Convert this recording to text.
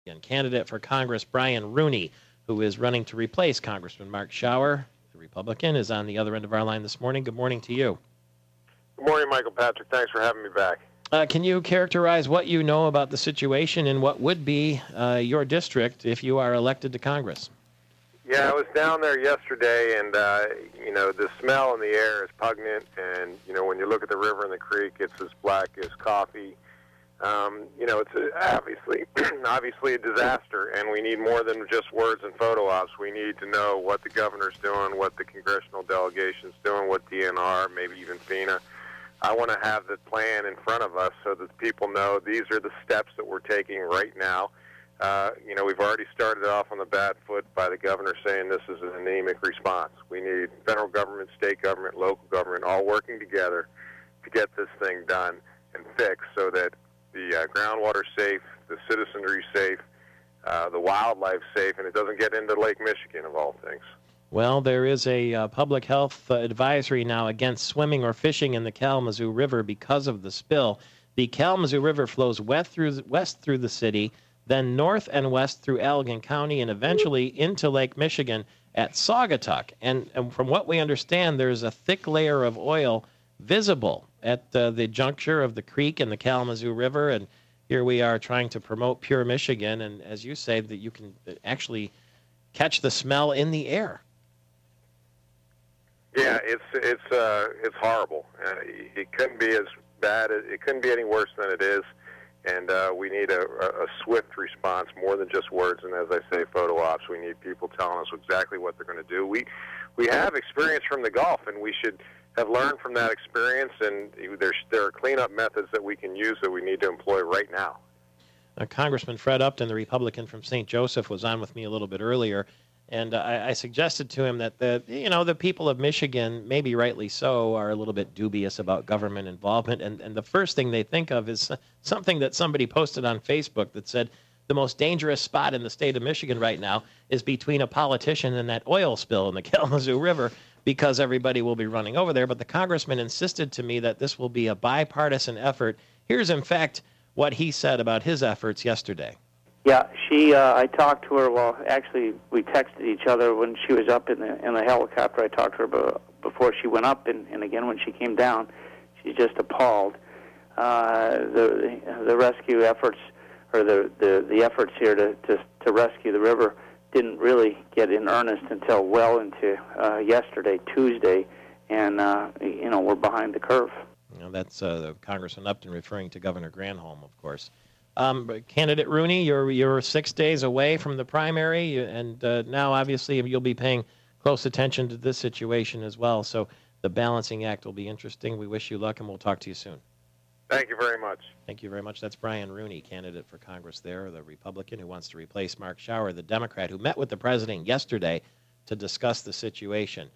And candidate for Congress Brian Rooney, who is running to replace Congressman Mark Schauer, the Republican, is on the other end of our line this morning. Good morning to you. Good morning, Michael Patrick. Thanks for having me back. Can you characterize what you know about the situation in what would be your district if you are elected to Congress? Yeah, I was down there yesterday, and, the smell in the air is pungent, and, when you look at the river and the creek, it's as black as coffee. It's obviously a disaster, and we need more than just words and photo ops. We need to know what the governor's doing, what the congressional delegation's doing, what DNR, maybe even FINA. I want to have the plan in front of us so that people know these are the steps that we're taking right now. We've already started off on the bad foot by the governor saying this is an anemic response. We need federal government, state government, local government all working together to get this thing done and fixed so that the groundwater's safe, the citizenry safe, the wildlife safe, and it doesn't get into Lake Michigan, of all things. Well, there is a public health advisory now against swimming or fishing in the Kalamazoo River because of the spill. The Kalamazoo River flows west through the city, then north and west through Allegan County, and eventually into Lake Michigan at Saugatuck. And from what we understand, there's a thick layer of oil visible at the juncture of the creek and the Kalamazoo River. And here we are trying to promote pure Michigan. And as you say, that you can actually catch the smell in the air. Yeah, it's horrible. It couldn't be as bad. It couldn't be any worse than it is. And we need a swift response, more than just words. And as I say, photo ops. We need people telling us exactly what they're going to do. We have experience from the Gulf, and we should have learned from that experience. And there are cleanup methods that we can use that we need to employ right now. Congressman Fred Upton, the Republican from St. Joseph, was on with me a little bit earlier. And I suggested to him that the people of Michigan, maybe rightly so, are a little bit dubious about government involvement. And the first thing they think of is something that somebody posted on Facebook that said the most dangerous spot in the state of Michigan right now is between a politician and that oil spill in the Kalamazoo River, because everybody will be running over there. But the congressman insisted to me that this will be a bipartisan effort. Here's, in fact, what he said about his efforts yesterday. Yeah, I talked to her. Well, actually, we texted each other when she was up in the helicopter. I talked to her before she went up, and again when she came down. She's just appalled. The rescue efforts, or the efforts here to rescue the river, didn't really get in earnest until well into yesterday, Tuesday, and we're behind the curve. That's Congressman Upton referring to Governor Granholm, of course. Candidate Rooney, you're 6 days away from the primary, and now obviously you'll be paying close attention to this situation as well. So the balancing act will be interesting. We wish you luck, and we'll talk to you soon. Thank you very much. Thank you very much. That's Brian Rooney, candidate for Congress there, the Republican who wants to replace Mark Schauer, the Democrat who met with the president yesterday to discuss the situation.